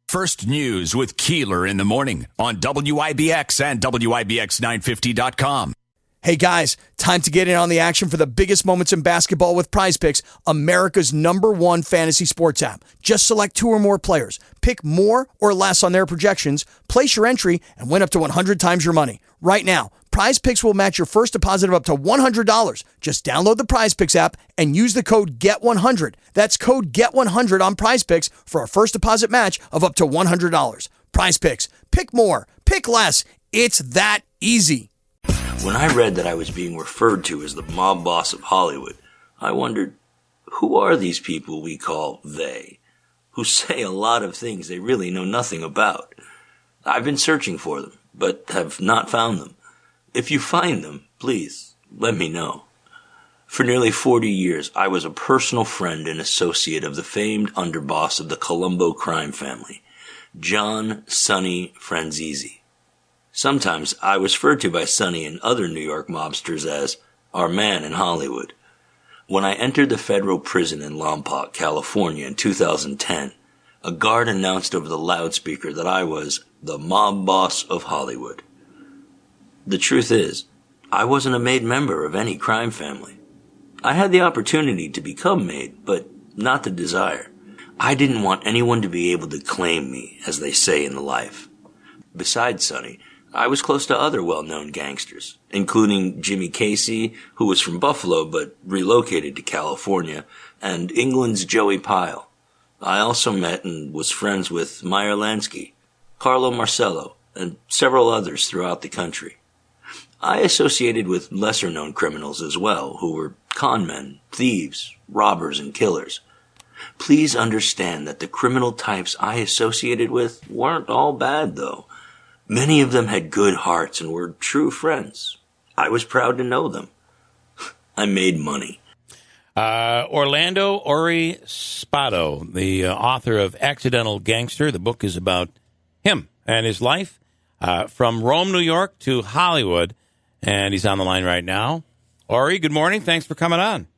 First News with Keeler in the morning on WIBX and WIBX950.com. Hey guys, time to get in on the action for the biggest moments in basketball with Prize Picks, America's #1 fantasy sports app. Just select 2 or more players, pick more or less on their projections, place your entry, and win up to 100 times your money. Right now, Prize Picks will match your first deposit of up to $100. Just download the Prize Picks app and use the code GET100. That's code GET100 on Prize Picks for a first deposit match of up to $100. Prize Picks. Pick more. Pick less. It's that easy. When I read that I was being referred to as the mob boss of Hollywood, I wondered, who are these people we call they, who say a lot of things they really know nothing about? I've been searching for them, but have not found them. If you find them, please, let me know. For nearly 40 years, I was a personal friend and associate of the famed underboss of the Colombo crime family, John Sonny Franzese. Sometimes I was referred to by Sonny and other New York mobsters as our man in Hollywood. When I entered the federal prison in Lompoc, California in 2010, a guard announced over the loudspeaker that I was the mob boss of Hollywood. The truth is, I wasn't a made member of any crime family. I had the opportunity to become made, but not the desire. I didn't want anyone to be able to claim me, as they say in the life. Besides Sonny, I was close to other well-known gangsters, including Jimmy Casey, who was from Buffalo but relocated to California, and England's Joey Pyle. I also met and was friends with Meyer Lansky, Carlo Marcello, and several others throughout the country. I associated with lesser-known criminals as well, who were con men, thieves, robbers, and killers. Please understand that the criminal types I associated with weren't all bad, though. Many of them had good hearts and were true friends. I was proud to know them. I made money. Orlando Ori Spado, the author of Accidental Gangster. The book is about him and his life from Rome, New York to Hollywood. And he's on the line right now. Ori, good morning. Thanks for coming on.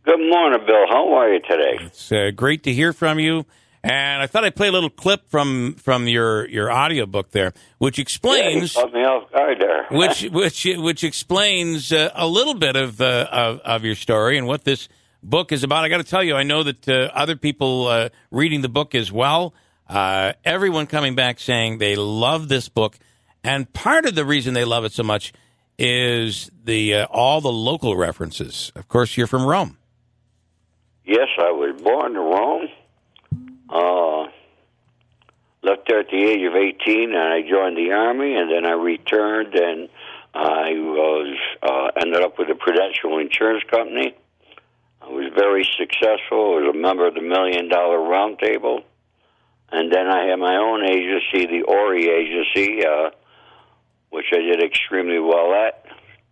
Good morning, Bill. How are you today? It's great to hear from you. And I thought I'd play a little clip from your audiobook there, which explains caught me off guard there. which explains a little bit of your story and what this book is about. I got to tell you, I know that other people reading the book as well. Everyone coming back saying they love this book, and part of the reason they love it so much is the all the local references. Of course, you're from Rome. Yes, I was born in Rome. Left there at the age of 18, and I joined the Army, and then I returned, and I ended up with a Prudential Insurance Company. I was very successful. I was a member of the $1 Million Round Table. And then I had my own agency, the Ori Agency, which I did extremely well at.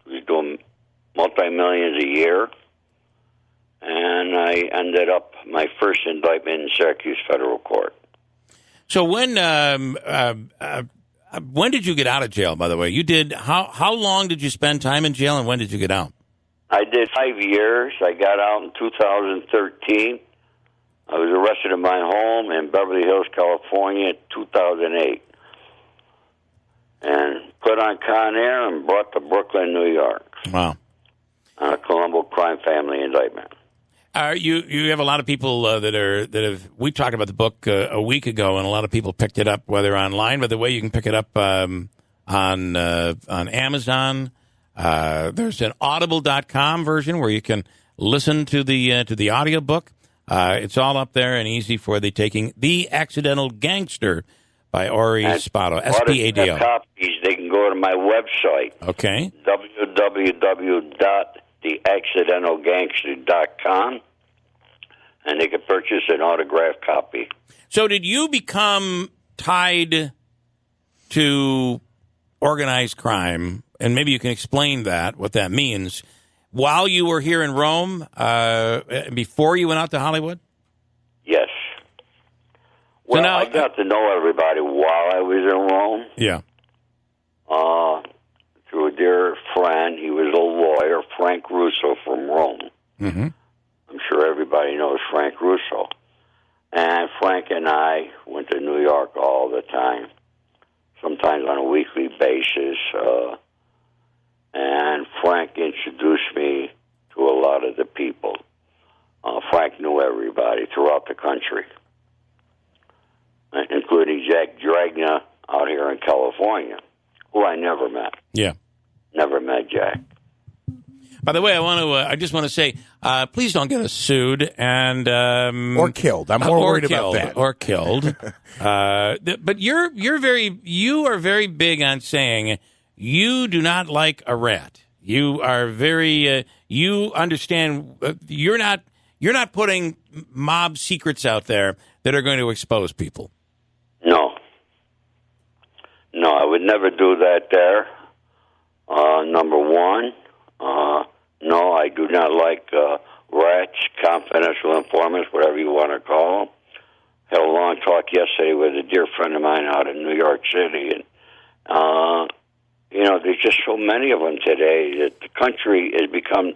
I was doing multi-millions a year. And I ended up my first indictment in Syracuse Federal Court. So when did you get out of jail, by the way? You did. How long did you spend time in jail, and when did you get out? I did 5 years. I got out in 2013. I was arrested in my home in Beverly Hills, California, 2008. And put on Con Air and brought to Brooklyn, New York. Wow. On a Colombo crime family indictment. You have a lot of people that have. We talked about the book a week ago, and a lot of people picked it up, whether online. By the way, you can pick it up on Amazon. There's an Audible.com version where you can listen to the audiobook. It's all up there and easy for the taking. The Accidental Gangster by Ori Spado. Spado. Copies, they can go to my website. Okay. www.theaccidentalgangster.com, and they can purchase an autographed copy. So did you become tied to organized crime, and maybe you can explain what that means, while you were here in Rome, before you went out to Hollywood? Yes. Well, so now, I got to know everybody while I was in Rome. Yeah. Through a dear friend. He was a lawyer, Frank Russo from Rome. Mm-hmm. I'm sure everybody knows Frank Russo. And Frank and I went to New York all the time, sometimes on a weekly basis. And Frank introduced me to a lot of the people. Frank knew everybody throughout the country, including Jack Dragna out here in California, who I never met. Yeah. Never met Jack. By the way, I just want to say, please don't get us sued and or killed. I'm more worried about that. Or killed. But you are very big on saying you do not like a rat. You are very you understand you're not putting mob secrets out there that are going to expose people. No, I would never do that there. Number one. No, I do not like rats, confidential informants, whatever you want to call them. Had a long talk yesterday with a dear friend of mine out in New York City, and there's just so many of them today that the country has become.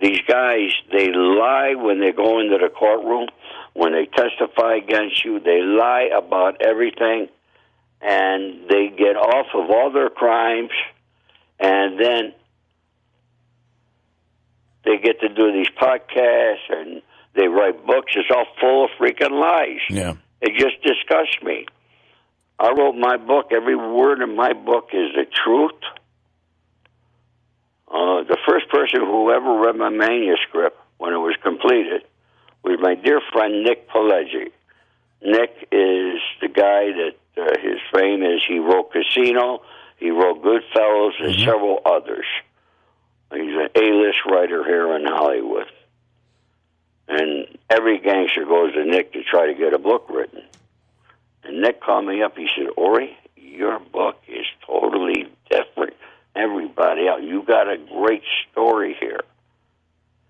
These guys, they lie when they go into the courtroom. When they testify against you, they lie about everything, and they get off of all their crimes, and then they get to do these podcasts and they write books. It's all full of freaking lies. Yeah. It just disgusts me. I wrote my book. Every word in my book is the truth. The first person who ever read my manuscript when it was completed was my dear friend Nick Pileggi. Nick is the guy that his fame is he wrote Casino, he wrote Goodfellas, and several others. He's an A-list writer here in Hollywood. And every gangster goes to Nick to try to get a book written. And Nick called me up. He said, Ori, your book is totally different. Everybody else, you got a great story here.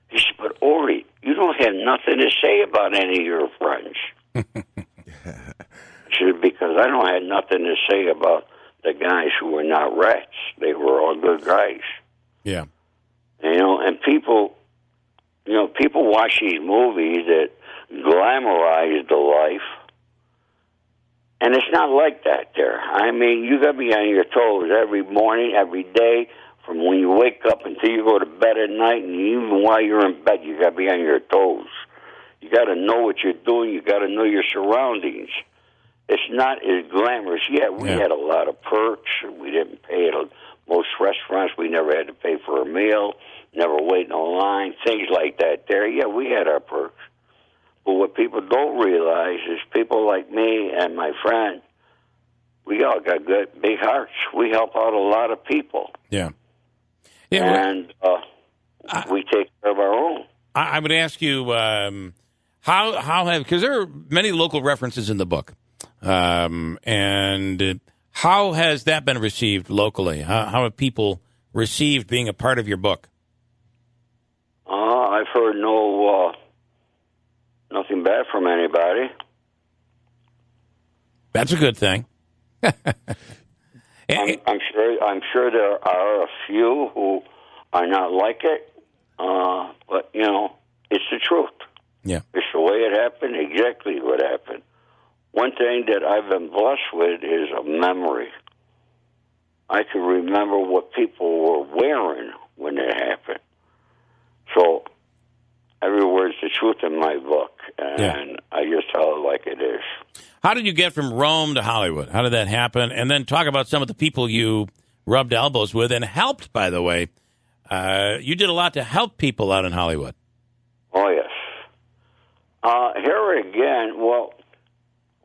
He said, but Ori, you don't have nothing to say about any of your friends. I said, because I don't have nothing to say about the guys who were not rats. They were all good guys. Yeah. And people watch these movies that glamorize the life, and it's not like that there. I mean, you got to be on your toes every morning, every day, from when you wake up until you go to bed at night, and even while you're in bed, you got to be on your toes. You got to know what you're doing. You got to know your surroundings. It's not as glamorous. Yeah, we had a lot of perks. We didn't pay at most restaurants. We never had to pay for a meal, never wait in a line, things like that there. Yeah, we had our perks. But what people don't realize is people like me and my friend, we all got good, big hearts. We help out a lot of people. Yeah. And we take care of our own. I would ask you, because there are many local references in the book, and how has that been received locally? How have people received being a part of your book? I've heard nothing bad from anybody. That's a good thing. I'm sure there are a few who are not like it, but it's the truth. Yeah, it's the way it happened, exactly what happened. One thing that I've been blessed with is a memory. I can remember what people were wearing when it happened. So every word's the truth in my book, and I just tell it like it is. How did you get from Rome to Hollywood? How did that happen? And then talk about some of the people you rubbed elbows with and helped, by the way. You did a lot to help people out in Hollywood. Oh, yes. Here again, well,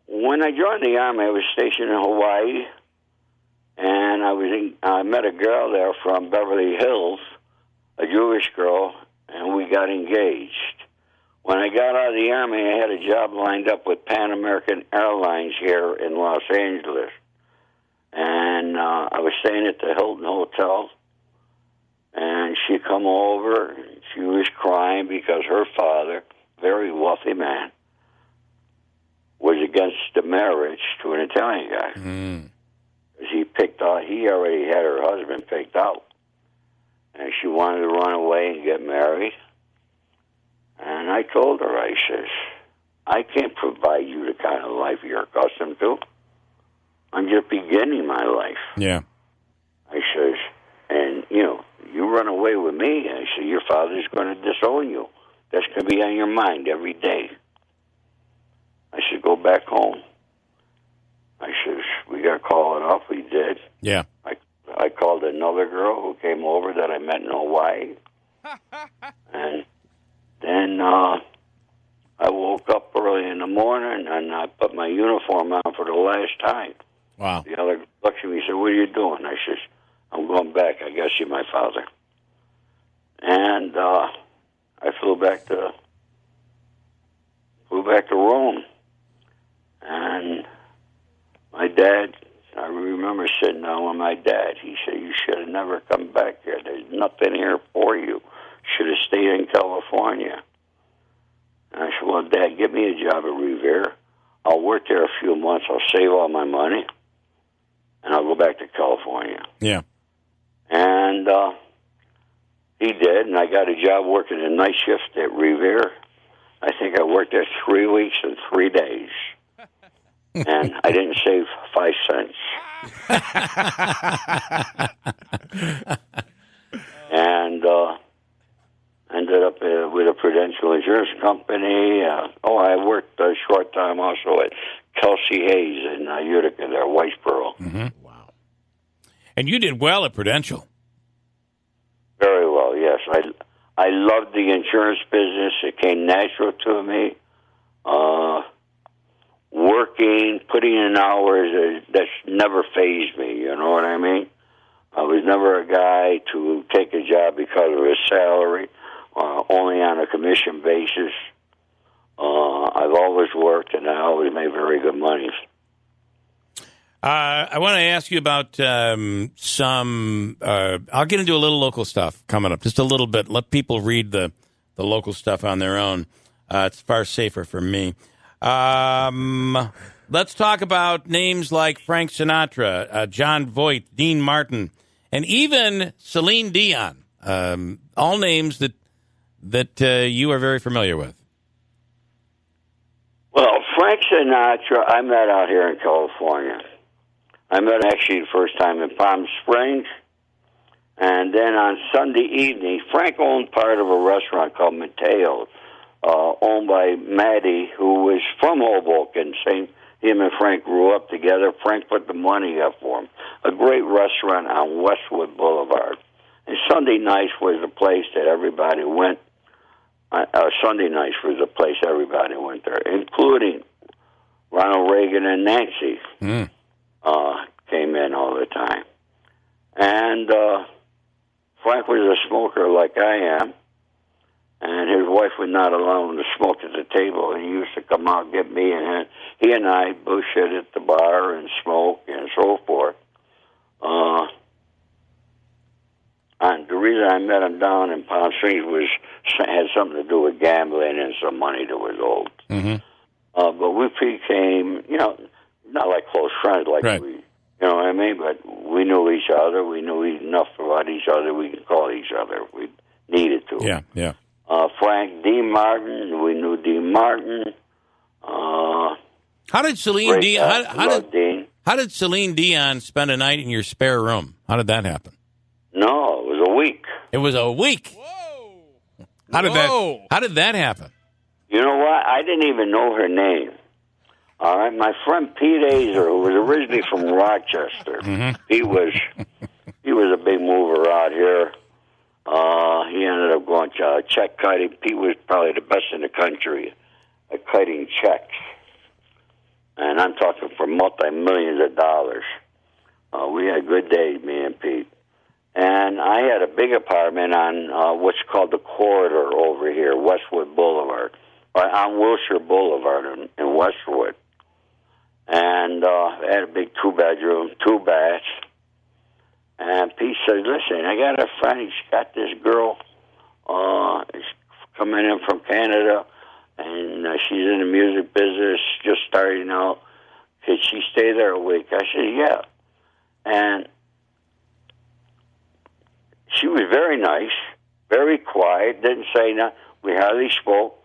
when I joined the Army, I was stationed in Hawaii, and I met a girl there from Beverly Hills, a Jewish girl, and we got engaged. When I got out of the Army, I had a job lined up with Pan American Airlines here in Los Angeles. And I was staying at the Hilton Hotel, and she come over, and she was crying because her father, very wealthy man, was against the marriage to an Italian guy. Mm. He already had her husband picked out. And she wanted to run away and get married. And I told her, I says, I can't provide you the kind of life you're accustomed to. I'm just beginning my life. Yeah. I says, and, you run away with me. I said, your father's going to disown you. That's going to be on your mind every day. I said, go back home. I says, we got to call it off. We did. Yeah. I called another girl who came over that I met in Hawaii. And then I woke up early in the morning, and I put my uniform on for the last time. Wow. The other looked at me and said, what are you doing? I says, I'm going back. I got to see my father. And I flew back to Rome. And my dad, I remember sitting down with my dad. He said, you should have never come back here. There's nothing here for you. Should have stayed in California. And I said, well, Dad, get me a job at Revere. I'll work there a few months. I'll save all my money. And I'll go back to California. Yeah. And he did, and I got a job working a night shift at Revere. I think I worked there 3 weeks and 3 days. And I didn't save 5 cents. And ended up with a Prudential Insurance Company. I worked a short time also at Kelsey Hayes in Utica, there, Whitesboro. Mm-hmm. Wow. And you did well at Prudential. Very well, yes. I loved the insurance business. It came natural to me. Working, putting in hours, that's never fazed me, you know what I mean? I was never a guy to take a job because of his salary, only on a commission basis. I've always worked, and I always made very good money. I want to ask you about some. I'll get into a little local stuff coming up, just a little bit. Let people read the local stuff on their own. It's far safer for me. Let's talk about names like Frank Sinatra, John Voight, Dean Martin, and even Celine Dion. All names that you are very familiar with. Well, Frank Sinatra, I met out here in California. I met actually the first time in Palm Springs. And then on Sunday evening, Frank owned part of a restaurant called Mateo's, owned by Maddie, who was from Hoboken. Him and Frank grew up together. Frank put the money up for him. A great restaurant on Westwood Boulevard. And Sunday nights was the place that everybody went. Sunday nights was the place everybody went there, including Ronald Reagan and Nancy came in all the time. And Frank was a smoker like I am, and his wife would not allow him to smoke at the table. And he used to come out and get me, and he and I bullshit at the bar and smoke and so forth. And the reason I met him down in Palm Springs had something to do with gambling and some money that was owed. Mm-hmm. But we became, not like close friends, like right. we, you know what I mean? But we knew each other. We knew enough about each other. We could call each other if we needed to. Yeah, yeah. Frank, Dean Martin, we knew Dean Martin. How did Celine Dion? Dean. How did Celine Dion spend a night in your spare room? How did that happen? No, it was a week. It was a week. Whoa! How did that happen? You know what? I didn't even know her name. All right, my friend Pete Azer, who was originally from Rochester, he was a big mover out here. He ended up going to check kiting. Pete was probably the best in the country at kiting checks, and I'm talking for multi-millions of dollars. We had good days, me and Pete. And I had a big apartment on what's called the corridor over here, Westwood Boulevard, on Wilshire Boulevard in Westwood. And I had a big 2-bedroom, 2 baths. And Pete said, listen, I got a friend, he's got this girl, she's coming in from Canada, and she's in the music business, just starting out. Could she stay there a week? I said, yeah. And she was very nice, very quiet, didn't say nothing. We hardly spoke.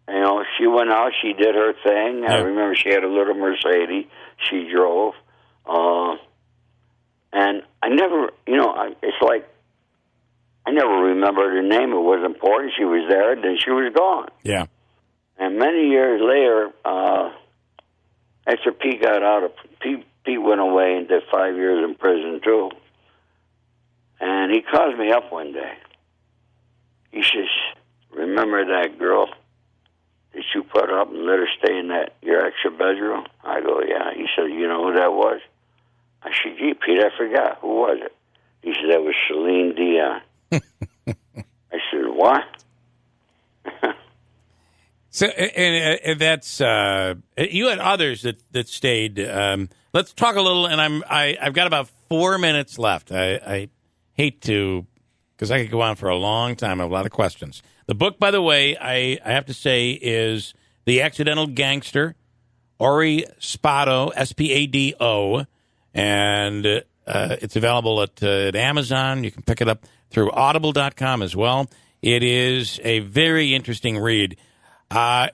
she went out, she did her thing. Yeah. I remember she had a little Mercedes she drove. And I never, it's like, I never remembered her name. It was important. She was there, then she was gone. Yeah. And many years later, after Pete got out, Pete went away and did 5 years in prison, too. And he calls me up one day. He says, remember that girl that you put up and let her stay in your extra bedroom? I go, yeah. He said, you know who that was? I said, gee, Pete, I forgot. Who was it? He said, that was Celine Dion. I said, what? So, and that's you had others that stayed. Let's talk a little, and I've got about 4 minutes left. I hate to, because I could go on for a long time. I have a lot of questions. The book, by the way, I have to say, is The Accidental Gangster, Ori Spado, Spado, and it's available at Amazon. You can pick it up through audible.com as well. It is a very interesting read.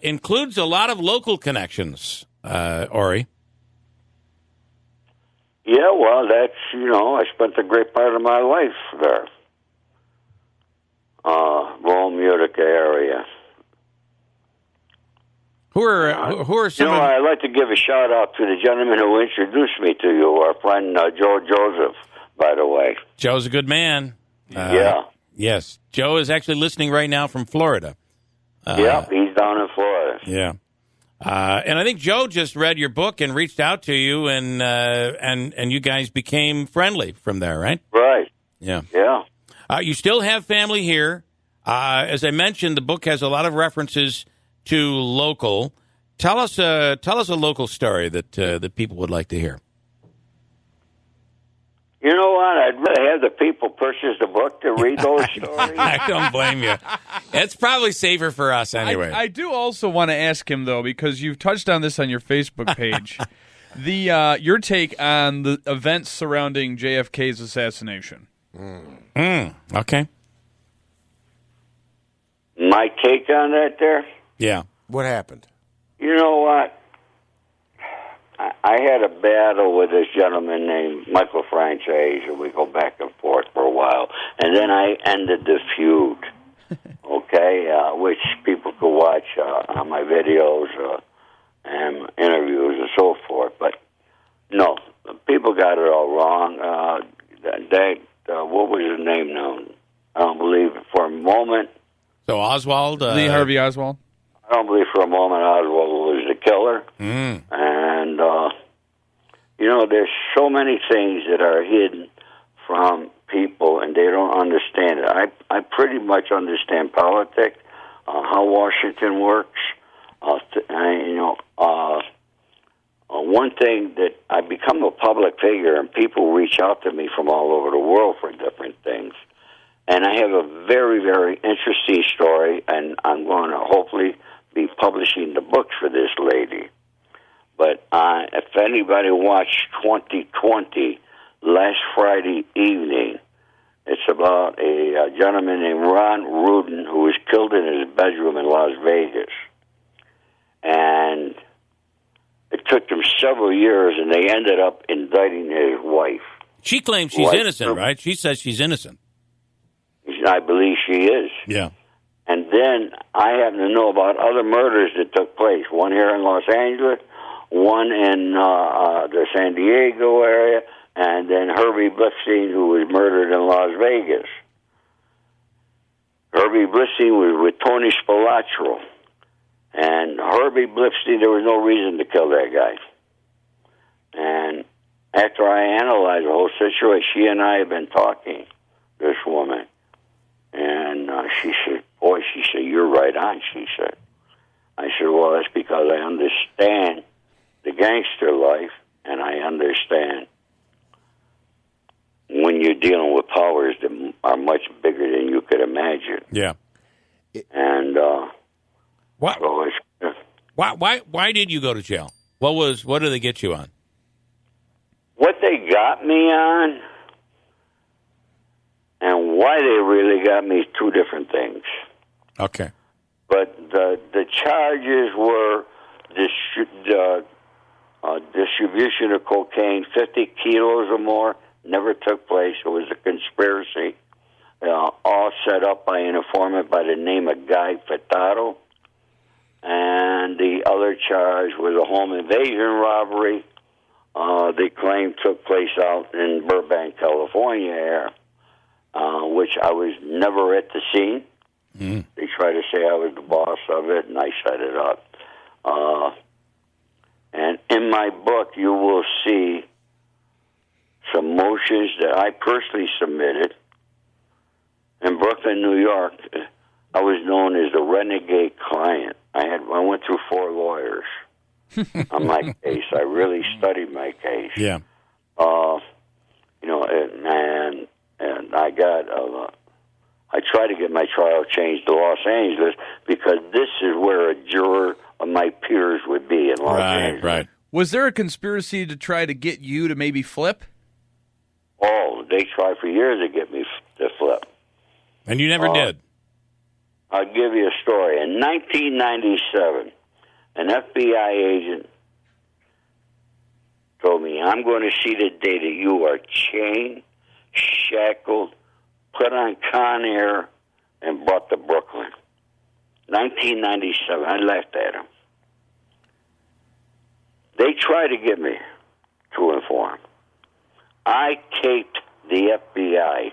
Includes a lot of local connections, Ori. Yeah, well, that's, I spent a great part of my life there. Rome, Utica area. Who are some I'd like to give a shout out to the gentleman who introduced me to you, our friend Joe Joseph, by the way. Joe's a good man. Yeah. Yes. Joe is actually listening right now from Florida. Yeah, he's down in Florida. Yeah. And I think Joe just read your book and reached out to you, and you guys became friendly from there, right? Right. Yeah. Yeah. You still have family here. As I mentioned, the book has a lot of references to local. Tell us a local story that people would like to hear. You know what? I'd rather have the people purchase the book to read those stories. I don't blame you. It's probably safer for us anyway. I do also want to ask him, though, because you've touched on this on your Facebook page, your take on the events surrounding JFK's assassination. Okay. My take on that there? Yeah. What happened? You know what? I had a battle with this gentleman named Michael Franchise, and we go back and forth for a while. And then I ended the feud, okay, which people could watch on my videos and interviews and so forth. But, no, people got it all wrong. What was his name now? I don't believe it for a moment. So Oswald? Lee Harvey Oswald? I don't believe for a moment Oswald was the killer. And, there's so many things that are hidden from people, and they don't understand it. I pretty much understand politics, how Washington works. One thing that I become a public figure, and people reach out to me from all over the world for different things. And I have a very, very interesting story, and I'm going to hopefully be publishing the books for this lady. But if anybody watched 2020 last Friday evening, it's about a gentleman named Ron Rudin who was killed in his bedroom in Las Vegas. And it took them several years, and they ended up indicting his wife. She claims she's innocent, right? She says she's innocent. I believe she is. Yeah. And then I happen to know about other murders that took place. One here in Los Angeles, one in the San Diego area, and then Herbie Blipstein, who was murdered in Las Vegas. Herbie Blipstein was with Tony Spilotro. And Herbie Blipstein, there was no reason to kill that guy. And after I analyzed the whole situation, she and I have been talking, this woman. And she said, you're right on, she said. I said, well, that's because I understand the gangster life, and I understand when you're dealing with powers that are much bigger than you could imagine. Yeah. And why did you go to jail? What did they get you on? What they got me on and why they really got me is two different things. Okay. But the charges were distribution of cocaine, 50 kilos or more, never took place. It was a conspiracy, all set up by an informant by the name of Guy Furtado. And the other charge was a home invasion robbery. They claim took place out in Burbank, California, here, which I was never at the scene. Mm. They try to say I was the boss of it, and I set it up. And in my book, you will see some motions that I personally submitted. In Brooklyn, New York, I was known as the renegade client. I went through 4 lawyers on my case. I really studied my case. Yeah. And I got. I tried to get my trial changed to Los Angeles because this is where a juror of my peers would be in Los Angeles. Right. Was there a conspiracy to try to get you to maybe flip? Oh, they tried for years to get me to flip. And you never did? I'll give you a story. In 1997, an FBI agent told me, I'm going to see the day that you are chained, shackled, put on Con Air, and brought to Brooklyn. 1997. I laughed at him. They tried to get me to inform. I taped the FBI.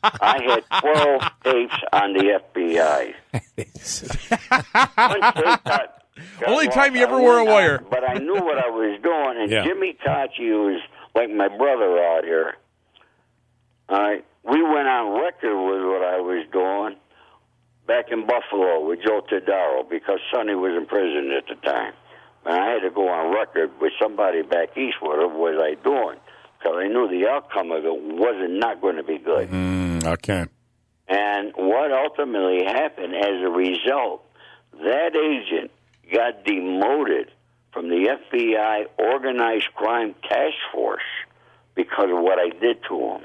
I had 12 tapes on the FBI. One tape got only time you ever wore a wire. But I knew what I was doing, and Jimmy Tachi, who was like my brother out here, we went on record with what I was doing back in Buffalo with Joe Todaro because Sonny was in prison at the time. And I had to go on record with somebody back east with what was I doing because I knew the outcome of it wasn't not going to be good. Okay. And what ultimately happened as a result, that agent got demoted from the FBI Organized Crime Task Force because of what I did to him.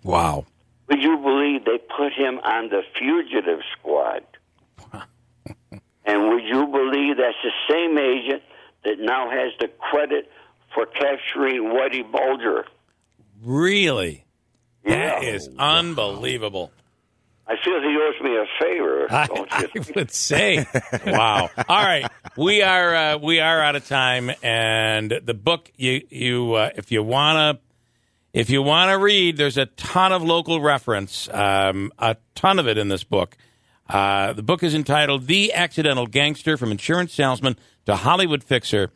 Wow. Would you believe they put him on the fugitive squad? And would you believe that's the same agent that now has the credit for capturing Whitey Bulger? Really? Yeah. That is unbelievable. I feel he owes me a favor. I would say. Wow. All right, we are out of time, and the book if you wanna read, there's a ton of local reference, a ton of it in this book. The book is entitled "The Accidental Gangster: From Insurance Salesman to Hollywood Fixer."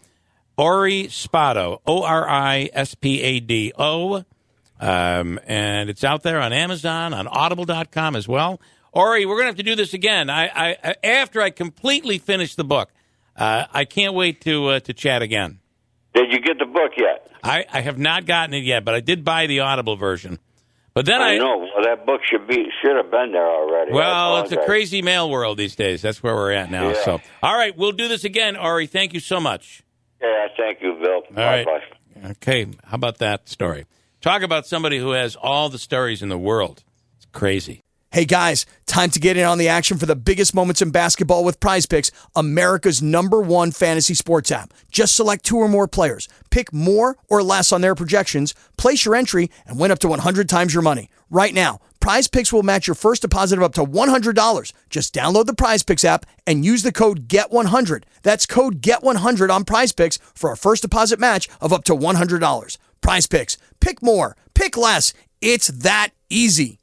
Ori Spado, Orispado. And it's out there on Amazon, on Audible.com as well. Ori, we're going to have to do this again. I after I completely finish the book. I can't wait to chat again. Did you get the book yet? I have not gotten it yet, but I did buy the Audible version. But then I know. Well, that book should have been there already. Well, it's a crazy mail world these days. That's where we're at now. Yeah. So, all right, we'll do this again, Ori. Thank you so much. Yeah, thank you, Bill. Bye. Okay, how about that story? Talk about somebody who has all the stories in the world. It's crazy. Hey guys, time to get in on the action for the biggest moments in basketball with Prize Picks, America's #1 fantasy sports app. Just select 2 or more players, pick more or less on their projections, place your entry, and win up to 100 times your money. Right now, Prize Picks will match your first deposit of up to $100. Just download the Prize Picks app and use the code GET100. That's code GET100 on Prize Picks for a first deposit match of up to $100. Prize Picks. Pick more. Pick less. It's that easy.